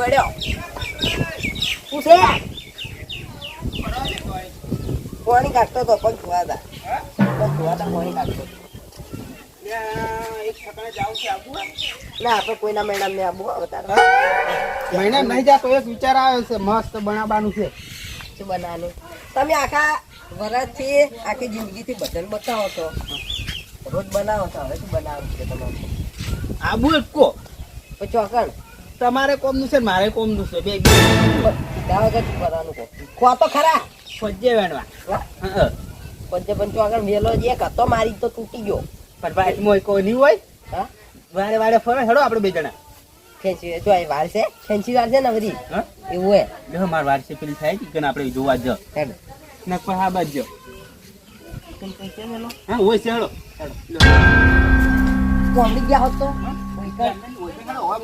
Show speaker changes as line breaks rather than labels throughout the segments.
વળ્યો શું છે પાણી કાઢતો તો પગ ધોવાતા પાણી કાઢતો
એક ઠકાણે જાવ છે આબુ
ના આપણે કોઈના મહિના ને આબુ અવતાર
મહિના નહીં જાતો એક વિચાર આવ્યો છે મસ્ત બનાવવાનું છે
શું બનાવવાનું તમે આખા વરસથી આખી જિંદગીથી બધાને બતાવો છો રોજ બનાવો છો હવે શું બનાવવાનું છે તમારે
આબુ એક કો
પછી ચોકણ
તમારે કોમનું છે મારે કોમનું છે બે
સીધા વગર શું કરવાનું ખો તો ખરા
પજ્જે વેણવા
પંચે પણ ચોકણ વેલો જ એક હતો મારી તો તૂટી ગયો
પણ ભાઈ મોય કોઈ નહીં હોય
હા
વારે વારે ફરે હેડો આપણે બે જણા
ખેંચી જો વાર છે ખેંચી વાર છે ને બધી
હા
એવું હે
જો માર વાર છે પેલી થાય કે આપણે જોવા જ
હેડ
ના કોઈ હા બાજ જો
કેમ પૈસા મેલો
હા હોય છે હેડો
કોમડી ગયા હોત તો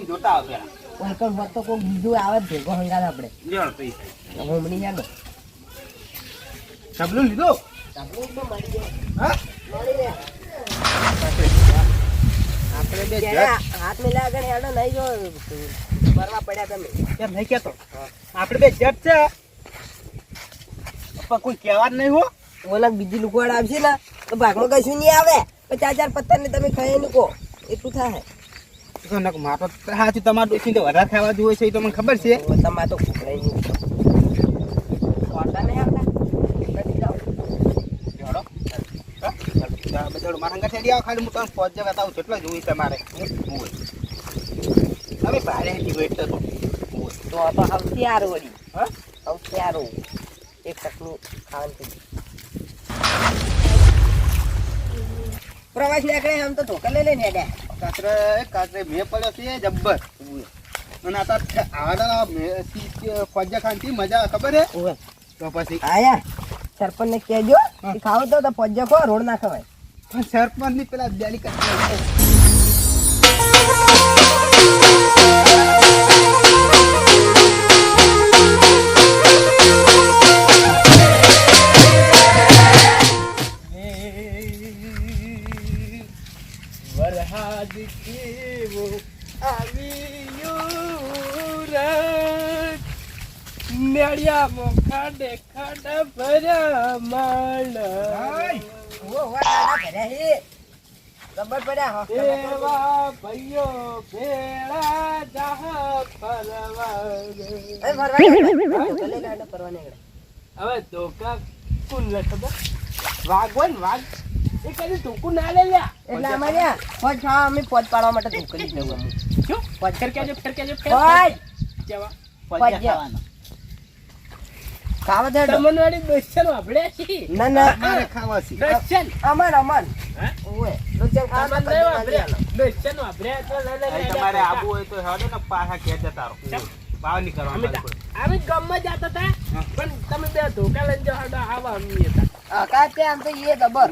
જોતા આવે
ઓલકર હોત તો કોઈ બીજું આવે જ ભેગો હંગાત આપણે
લેવડ પૈસા
હોમડી યાદ
સબલું લીધો
આપણે તો મળી જાય
હા
મળી જાય
આપણે બે
હાથ મિલા આગળ હેડો નહીં જો ભરવા પડ્યા તમે
એમ નહીં કેતો આપણે બે જટ છે પણ કોઈ કહેવા જ નહીં હો
ઓલા બીજી લુકવાડ આવશે ને તો ભાગમાં કશું નહીં આવે તો ચાર પત્તર ને તમે ખાઈ નીકો એટલું થાય
મારો સાચું તમારું ડોસી તો વધારે ખાવા જોઈએ છે એ તો મને ખબર છે
તમારે તો કુકડાઈ નહીં નહીં આવતા
બધા મારા અંગા છેડી આવો ખાલી હું તમને પહોંચ બતાવું જેટલો જોઈ તમારે તમે ભારે વેટ તો
સૌથી સારું વળી
હા
સૌથી સારું એક ટકનું ખાવાનું થઈ પ્રવાસ નીકળે આમ તો ધોકા લઈ લઈને હેડ્યા
કાતરે મેં પડ્યો છે જબ્બર અને આ તો આવા ફોજા ખાનથી મજા ખબર હે તો પછી
આયા સરપંચ ને કહેજો ખાવ તો પજ્જો ખો રોડ ના ખવાય
સરપંચ ની પેલા જાલી કરતા વરહાદ કેવો આવ્યું મેળિયા મો ખાડે ખાડા ભર્યા માળ
રબર પડ્યા
એવા ભાઈઓ ભેળા જાહ ફરવા હવે ધોકા કુલ ખબર વાઘ હોય ને વાઘ એ કદી ધોકું ના લે લ્યા
એટલે અમારે પોચ ખાવા અમે પોચ પાડવા માટે ધોકડી દેવું
શું
પોચ
ફેર કેજો
પોચ
કેવા
પોચ
ખાવાનો
ખાવા દે
તમને વાળી દોસ્તન વાપડ્યા છે
ના ના
મારે ખાવા છે
દોસ્તન અમન અમન
હે
ઓએ દોસ્તન ખાવા
અમન નહીં વાપડ્યા દોસ્તન વાપડ્યા તો લે તમારે આબુ હોય તો હેડો ને પાછા ખેંચ જતા રહો ભાવ નહીં કરવાનો અમે ગામમાં જતા હતા પણ તમે બે ધોકા લઈને જાવ હેડો આવા અમી હતા
કા તે આમ તો એ દબર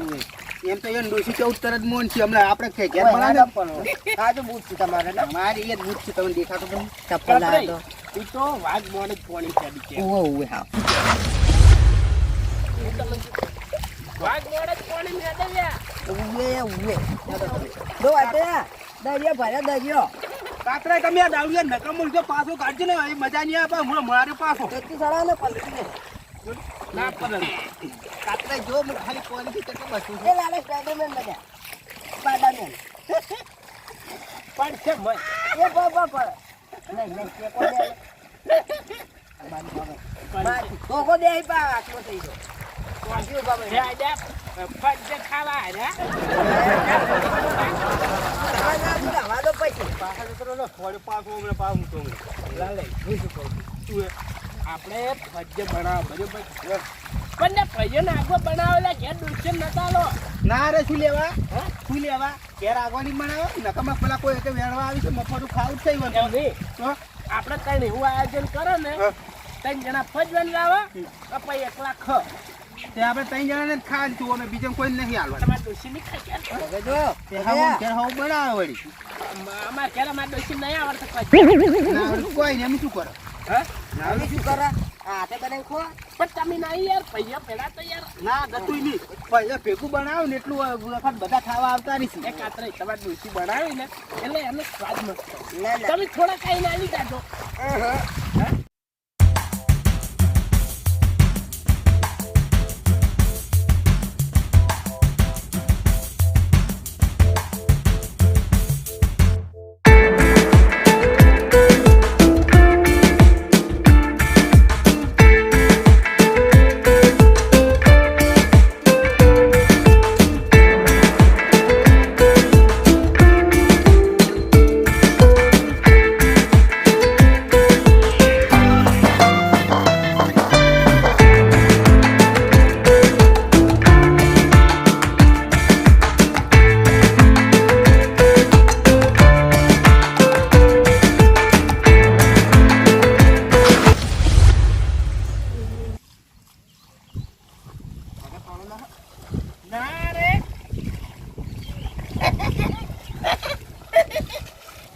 એમ તો એન ડોસી 14 જ મોન છે હમણાં આપણે કે ઘેર બનાવે
પણ કાજુ બૂટ છે તમારે ને
મારી એ જ બૂટ છે તમને દેખાતો પણ
ચપ્પલ લાવ્યો
તો ઈ તો વાઘ મોડે જ પોણી ચાડી છે
ઓવે ઓવે હા
વાઘ મોડે જ પોણી મે દેવ્યા
ઓવે ઓવે દો આટલા દરિયો ભર્યા દરિયો
કાતરા તમે આ દાવડિયા નકમુલ જો પાછો કાઢજો ને એ મજા નહીં આવે હું મારે પાછો
કેટલી સડા ને પલટી ને
ના પડે કાતરા જો હું ખાલી પોલીસ કેટલો બસું
એ લાલે સ્પાઈડરમેન મજા સ્પાઈડરમેન
પણ છે મય
એ બાબા નહીં નહીં કે કોઈ તો કો દે પા આટલો થઈ ગયો વાગ્યો બાબા
હે આડ્યા ફજ્જ ખાવા હે
વાદો પછી
પાછળ તો નો થોડે પાછો મને પાછું તો લાલે હું શું કહું તું આપણે ફજ્જ બનાવ બરોબર પણ ફજ્જ ને આગો બનાવેલા ઘેર દુશ્મન નતા લો ના રે શું લેવા શું લેવા ઘેર આગવાની બનાવો નકમા પેલા કોઈ કે વેણવા આવી છે મફતું ખાવું થઈ ગયું તો આપણે કઈ એવું આયોજન કરો ને 3 જણા ફજવન લાવો પછી એકલા ખ તે આપણે 3 જણાને ખાવા દીધું અમે બીજું કોઈ નહીં હાલવા તમારે દોશી નહીં ખાઈ
હવે જો
તે હાવ બનાવે વળી
અમાર ઘરે અમાર દોશી નહીં આવડતો
ના કોઈ નહીં અમે શું કરો હા
નાવી શું કરે આ હાથે કરીને ખો
પણ તમે નહીં યાર પૈયા પેલા તો યાર
ના ગતું નહીં પૈસા ભેગું બનાવ ને એટલું વખત બધા ખાવા આવતા રહીશું.
એક કાતરે તમારે ડોસી બનાવી ને એટલે એનો સ્વાદ મસ્ત
ના ના
તમે થોડા કઈ ના આવી જાજો ના રે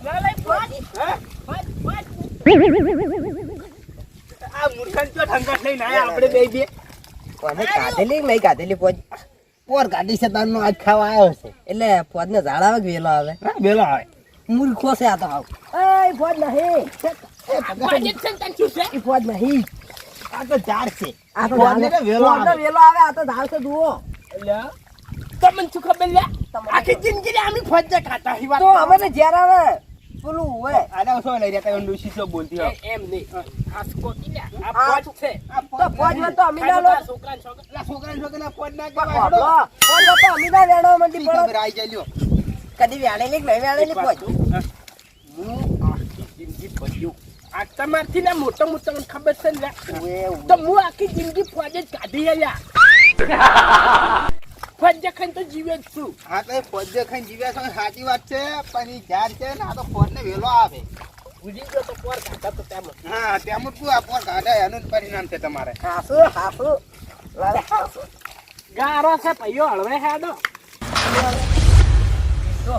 ના લઈ ફોન
હા?
ફોન ફોન
આ મૂર્ખન ચો ઠંગટ લઈને આયા આપણે બે બે
કોને કાઢેલી નહીં કાઢેલી પોજ
પોર ગાડી છે તારનો આજ ખાવા આવ્યો છે.
એટલે પોજ ને ઝાડ આવે કે વેલો આવે
હા વેલો આવે
મૂર્ખો છે આ તો આવ એ પોજ નહીં
ફોન જ છે તને શું છે
એ પોજ નહીં
આ તો ઝાડ છે
આ તો
પોજ ને વેલો આવે
વેલો આવે આ તો ઝાડ છે જુઓ
એટલે તમને શું ખબર લે આખી જિંદગી રે આમી ફોજ્જા ખાતા હી વાત
તો અમને જ્યારે આવે પેલું હોય
આના શું લઈ રહ્યા કઈ ડોશી શું બોલતી હોય
એમ નહીં આ સ્કોટી લે આ ફોજ છે
તો પોજ માં તો અમીના લો
છોકરા છોકરા
લા છોકરા પોજ ના
પોજ તો અમીના વેણો મંડી પડો
ખબર આવી જાય લ્યો
કદી વેણેલી કે નહીં વેણેલી પોજ
હું આખી જિંદગી ફોજ્યો આ તમારથી ને મોટો મોટો મને ખબર છે ને
ઓએ
તો હું આખી જિંદગી ફોજ જ કાઢી યાર ફોજ ખાઈને તો જીવે જ છું
હા તો પોજ ખાઈને જીવ્યા છો સાચી વાત છે પણ ઈ ઝાડ છે ને આ તો પોજ ને વેલો આવે
ભૂલી ગયો તો પોર કાઢા તો તેમ
હા તેમ તું આ પોર કાઢે એનું જ પરિણામ છે તમારે
હાસુ હાસુ લાલે હાસુ
ગારો છે પૈયો હળવે હેડો
તો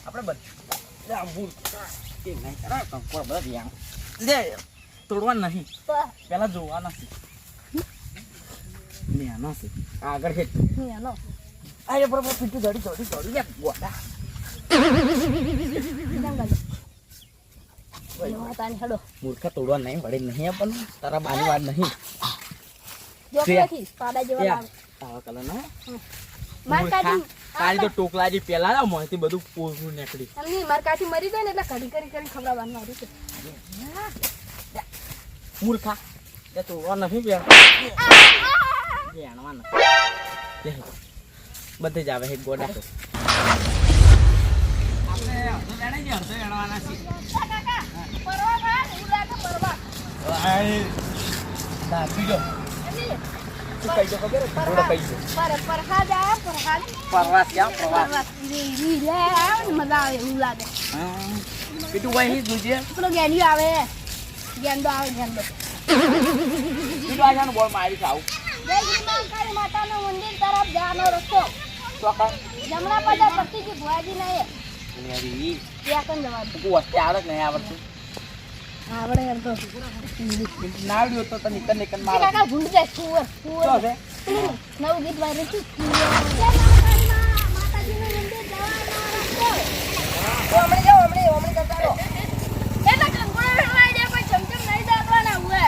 આપણે બધા ભૂલ
કે નહીં કરા કંકોર બધા ધ્યાન
લે
તોડવા નહીં પેલા જોવા નથી નેનો છે આગળ છે
આય બરોબર પીટું દડી લે ગોડા
મૂર્ખા તોડવા નહીં વળે નહીં આપણને તારા બાની વાત નહીં આવા કલર ના કાલી તો ટોકલાજી પેલા ના મોંથી બધું પોરું નીકળી
મરી જાય ને એટલે ઘડી કરી ખવડાવવાનું આવ્યું છે.
મૂર્ખા તે તોડવા નહીં વેણવા નથી લે બધે જ આવે છે ગોડા તો પ્રવાસ ક્યાં પ્રવાસ
મજા આવે એવું લાગે.
પીટું ભાઈ દુજે
પેલો ગેંડિયો આવે ગેંડો આવે ગેંડો.
પીટું આજાનો બોલ મારી ખાવું
જય શ્રી મહાકાળી માતાનું મંદિર તરફ જવાનો રસ્તો
ચોકા
જમણા પજા પટ્ટીજી ભુવાજી ના એ
મેરી
ત્યાં કન જવાનું
તું વસ્તે આવડે નહીં આવડતું
આવડે એમ તો
નાવડ્યો તો તને કને કન મારે
કાકા ભૂંડ જાય સુવર
શું
સુવર
છે
નવું ગીત વાયરલ છે જય મહાકાળી માતાજીનું મંદિર જવાનો રસ્તો
ઓમણી જાઓ ઓમણી કરતા રહો
એટલે કંકોડા વેણવાઈ જાય પણ ચમચમ નહીં દાદવાના હુએ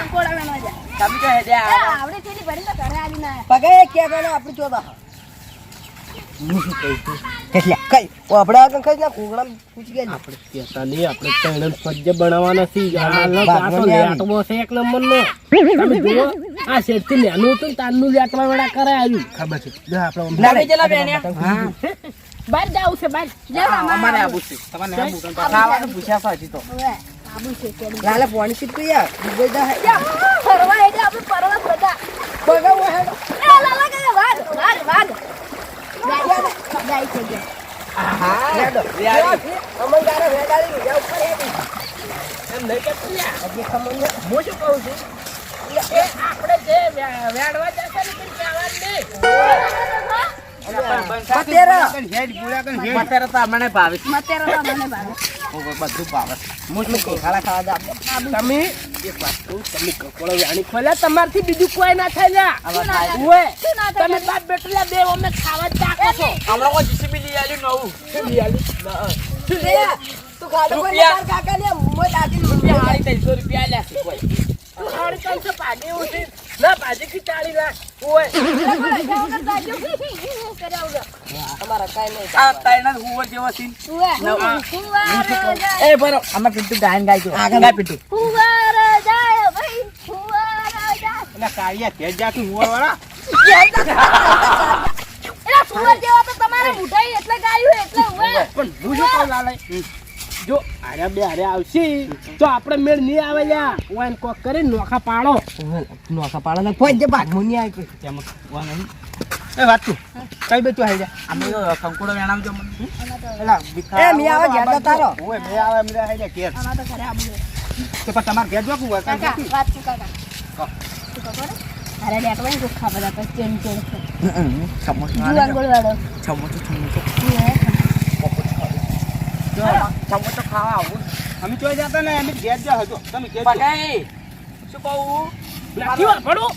કંકોડા વેણવા જાય
તમે તો હેડે
આવડે તેની ભરીને તો ઘરે આલી ના
પગાય કે ગણો આપણી ચોદા કેટલા કઈ ઓબડા આગળ કઈ ના કોગળા પૂછી ગયા
આપણે કહેતા નહીં આપણે તૈણ ફજ્જ બનાવવાના છે આનો
ભાગમાં
કાંટો લેટવો છે એક નંબરનો તમે જુઓ આ શેઠથી નેનું હતું ને તારનું લેટવા વેળા કરે આવ્યું
ખબર છે જો આપણે
લાગે ચલા બેન્યા
હા
બહાર જાવું છે બહાર
અમારે આબુ છે તમારે આબુ ખાવાનું પૂછ્યા છે હજી તો
હવે આબુ છે કેડી
લાલે પાણી પીતું યાર દુબઈ દા
ફરવા એટલે આપણે ફરવા બધા
બગાવ હે
એ લાલા કે વાગ જાય છે કે
હા લેડો અમન ગારે વેડાળી જાવ ઉપર હેડી
એમ નહીં કે તું યાર
અબી ખમણ
હું શું કહું છું એ આપણે જે વેડવા જશે ને તે કહેવાનું નહીં
પતેરા
હેડ ગુડા કન હેડ પતેરા તો મને ભાવે
મતેરો તો મને ભાવે
બધું ભાવે
તમે કોખાડા ખાવા જાવ.
તમે એક વાત કહું, તમે કપડો વ્યાણી ખોલ્યા તમારથી બીજું કોઈ ના થાય લ્યા.
આવા થાય.
ઓએ,
શું ના થાય?
તમે બાપ બેટો લ્યા બે અમે ખાવા જ ચાખો છો.
હમણાં કોઈ જીસીબી લઈ આવ્યું નવું.
શું લઈ આલી?
લે, તું ગાડો કોઈ
રૂપિયા.
તાર કાકા લે મોય દાદી
રૂપિયા 350 રૂપિયા આલ્યા છે કોઈ.
તું હાડી ચાલશે ભાગી ઉઠી. ના ભાજી કી 40 લાખ. ઓએ,
અમારા કાઈ નહીં
આ તાઈના હુવર જેવો સીન. એ બરો અમે પિન્ટુ ગાયન ગાય
આગળ.
ગાય પિન્ટુ.
એટલે કાળિયા ઘેર જા તું હુવાવાળા. પણ હું શું કહું લાલાઈ? જો આર્યા બે હારે આવશે તો આપણે મેળ નહીં આવે લ્યા. ઓય ને કોક કરી નોખા પાડો.
નોખા પાડા કોઈ જે ભાગમો નહીં આવી કોઈ.
તેમ વા નહીં.
એ વાત તું કઈ બે તું આવી જા.
અમે તો કંકુડો વેણામ જો મને.
એલા
એ મી આવે ઘેર જતા રહો.
ઓય બે આવે એમ આવી જા ઘેર. તો પણ તમારે ઘેર જોકું હોય કાંઈ જોતું?
સમોસો સમોસો ખાવા આવું.
અમે ચોઈ જતા ને અમે ઘેર જા હતો તમે ઘેર જાઓ.
પકાઈ શું કહું
નથી વાપરવું.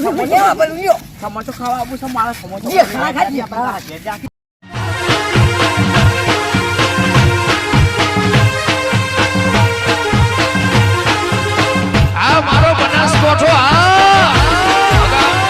સમોસા પર લ્યો.
સમોસો ખાવા આવું છે મારા સમોસો
જે ખાવા ખાજે.
ઘેર જા.